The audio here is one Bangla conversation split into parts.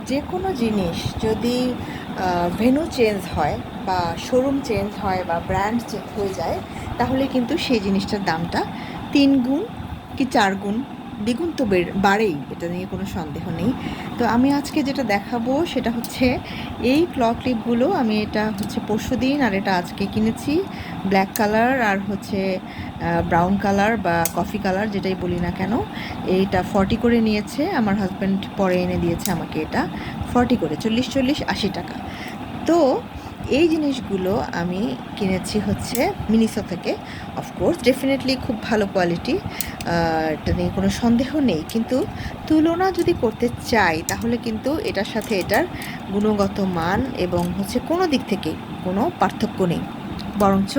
যে কোনো জিনিস যদি ভেন্যু চেঞ্জ হয় বা শোরুম চেঞ্জ হয় বা ব্র্যান্ড চেঞ্জ হয়ে যায়, তাহলে কিন্তু সেই জিনিসটার দামটা 3 গুণ কি 4 গুণ দ্বিগুণ তো বাড়েই, এটা নিয়ে কোনো সন্দেহ নেই। তো আমি আজকে যেটা দেখাবো সেটা হচ্ছে এই ক্ল ক্লিপগুলো। আমি এটা হচ্ছে পরশুদিন আর এটা আজকে কিনেছি। ব্ল্যাক কালার আর হচ্ছে ব্রাউন কালার বা কফি কালার, যেটাই বলি না কেন। এইটা 40 করে নিয়েছে আমার হাজব্যান্ড, পরে এনে দিয়েছে আমাকে। এটা 40 করে, 40-40-80 টাকা। তো এই জিনিসগুলো আমি কিনেছি হচ্ছে মিনিসো থেকে। অফকোর্স ডেফিনেটলি খুব ভালো কোয়ালিটি, এটা নিয়ে কোনো সন্দেহ নেই। কিন্তু তুলনা যদি করতে চাই তাহলে কিন্তু এটার সাথে এটার গুণগত মান এবং হচ্ছে কোনো দিক থেকে কোনো পার্থক্য নেই। বরঞ্চ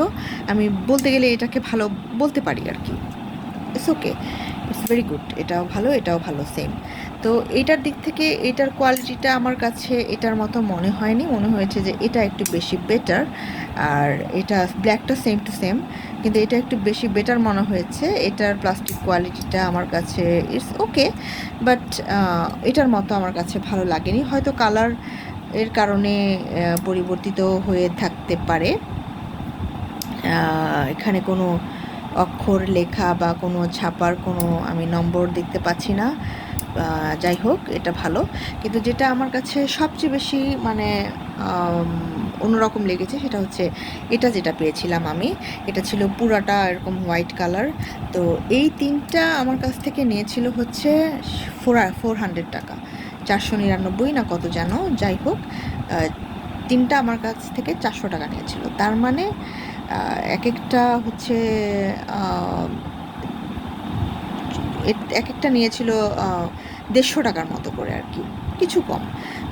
আমি বলতে গেলে এটাকে ভালো বলতে পারি আর কি। It's okay, it's very good. এটাও ভালো, এটাও ভালো, সেম। তো এটার দিক থেকে এটার কোয়ালিটিটা আমার কাছে এটার মতো মনে হয়নি। মনে হয়েছে যে এটা একটু বেশি বেটার। আর এটা ব্ল্যাকটা সেম টু সেম, কিন্তু এটা একটু বেশি বেটার মনে হয়েছে। এটার প্লাস্টিক কোয়ালিটিটা আমার কাছে ইটস ওকে, বাট এটার মতো আমার কাছে ভালো লাগেনি। হয়তো কালার এর কারণে পরিবর্তিত হয়ে থাকতে পারে। এখানে কোনো অক্ষর লেখা বা কোনো ছাপার কোনো আমি নম্বর দেখতে পাচ্ছি না। যাই হোক, এটা ভালো। কিন্তু যেটা আমার কাছে সবচেয়ে বেশি মানে অন্যরকম লেগেছে সেটা হচ্ছে এটা যেটা পেয়েছিলাম আমি। এটা ছিল পুরাটা এরকম হোয়াইট কালার। তো এই তিনটা আমার কাছ থেকে নিয়েছিল হচ্ছে 400 টাকা, 499 না কত যেন। যাই হোক, তিনটা আমার কাছ থেকে 400 টাকা নিয়েছিল। তার মানে এক একটা হচ্ছে এক একটা নিয়েছিল 150 টাকার মতো করে আর কি, কিছু কম।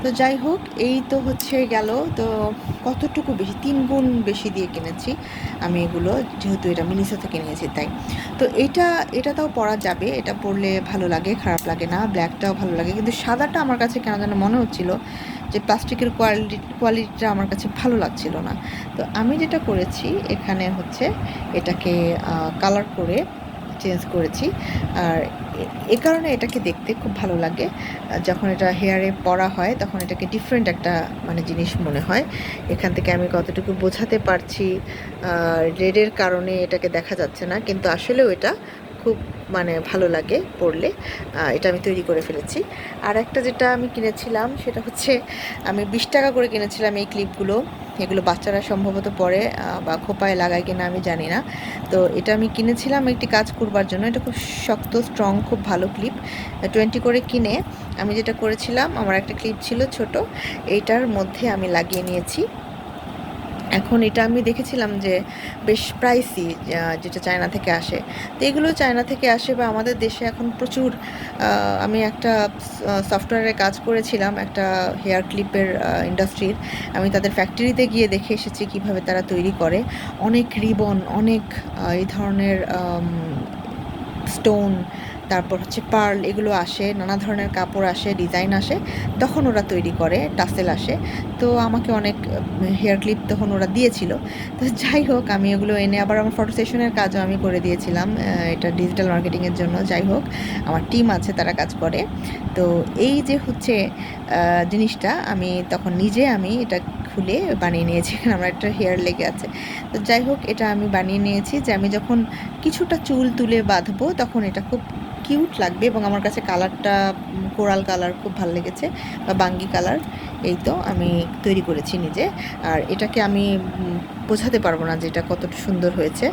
তো যাই হোক, এই তো হচ্ছে গেল। তো কতটুকু বেশি, 3 গুণ বেশি দিয়ে কিনেছি আমি এগুলো, যেহেতু এটা মিনিসো থেকে নিয়েছি তাই। তো এটা তাও পরা যাবে, এটা পরলে ভালো লাগে, খারাপ লাগে না। ব্ল্যাকটাও ভালো লাগে, কিন্তু সাদাটা আমার কাছে কেন যেন মনে হচ্ছিল যে প্লাস্টিকের কোয়ালিটিটা আমার কাছে ভালো লাগছিল না। তো আমি যেটা করেছি এখানে হচ্ছে এটাকে কালার করে চেঞ্জ করেছি। আর এ কারণে এটাকে দেখতে খুব ভালো লাগে। যখন এটা হেয়ারে পরা হয় তখন এটাকে ডিফারেন্ট একটা মানে জিনিস মনে হয়। এখান থেকে আমি কতটুকু বোঝাতে পারছি, রেডের কারণে এটাকে দেখা যাচ্ছে না, কিন্তু আসলেও এটা খুব মানে ভালো লাগে পরলে। এটা আমি তৈরি করে ফেলেছি। আর একটা যেটা আমি কিনেছিলাম সেটা হচ্ছে আমি 20 টাকা করে কিনেছিলাম এই ক্লিপগুলো। এগুলো বাচ্চারা সম্ভবত পরে বা খোপায় লাগায় কিনা আমি জানি না। তো এটা আমি কিনেছিলাম একটি কাজ করবার জন্য। এটা খুব শক্ত, স্ট্রং, খুব ভালো ক্লিপ। 20 করে কিনে আমি যেটা করেছিলাম, আমার একটা ক্লিপ ছিল ছোট, এইটার মধ্যে আমি লাগিয়ে নিয়েছি। এখন এটা আমি দেখেছিলাম যে বেশ প্রাইসি, যেটা চায়না থেকে আসে। তো এগুলো চায়না থেকে আসে বা আমাদের দেশে এখন প্রচুর। আমি একটা সফটওয়্যারে কাজ করেছিলাম, একটা হেয়ার ক্লিপের ইন্ডাস্ট্রির। আমি তাদের ফ্যাক্টরিতে গিয়ে দেখে এসেছি কিভাবে তারা তৈরি করে। অনেক রিবন, অনেক এই ধরনের স্টোন, তারপর হচ্ছে পার্ল, এগুলো আসে, নানা ধরনের কাপড় আসে, ডিজাইন আসে, তখন ওরা তৈরি করে, টাসেল আসে। তো আমাকে অনেক হেয়ার ক্লিপ তখন ওরা দিয়েছিল। তো যাই হোক, আমি এগুলো এনে আবার আমার ফটো সেশনের কাজও আমি করে দিয়েছিলাম, এটা ডিজিটাল মার্কেটিংয়ের জন্য। যাই হোক, আমার টিম আছে, তারা কাজ করে। তো এই যে হচ্ছে জিনিসটা আমি তখন নিজে আমি এটা খুলে বানিয়ে নিয়েছি। এখানে আমার একটা হেয়ার লেগে আছে। তো যাই হোক, এটা আমি বানিয়ে নিয়েছি যে আমি যখন কিছুটা চুল তুলে বাঁধবো তখন এটা খুব কিউট লাগবে। এবং আমার কাছে কালারটা কোরাল কালার খুব ভালো লেগেছে, বা বাঙ্গি কালার। এই তো আমি তৈরি করেছি নিজে। আর এটাকে আমি বোঝাতে পারবো না যে এটা কতটা সুন্দর হয়েছে।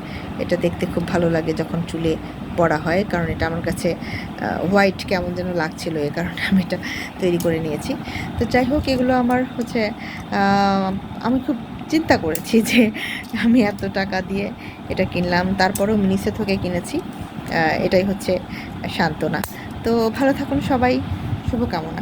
এটা দেখতে খুব ভালো লাগে যখন চুলে পরা হয়, কারণ এটা আমার কাছে হোয়াইট কেমন যেন লাগছিলো, এ কারণে আমি এটা তৈরি করে নিয়েছি। তো যাই হোক, এগুলো আমার হচ্ছে আমি খুব চিন্তা করেছি যে আমি এত টাকা দিয়ে এটা কিনলাম, তারপরেও মিনিসো থেকে কিনেছি। এটাই হচ্ছে সান্ত্বনা। তো ভালো থাকুন সবাই, শুভকামনা।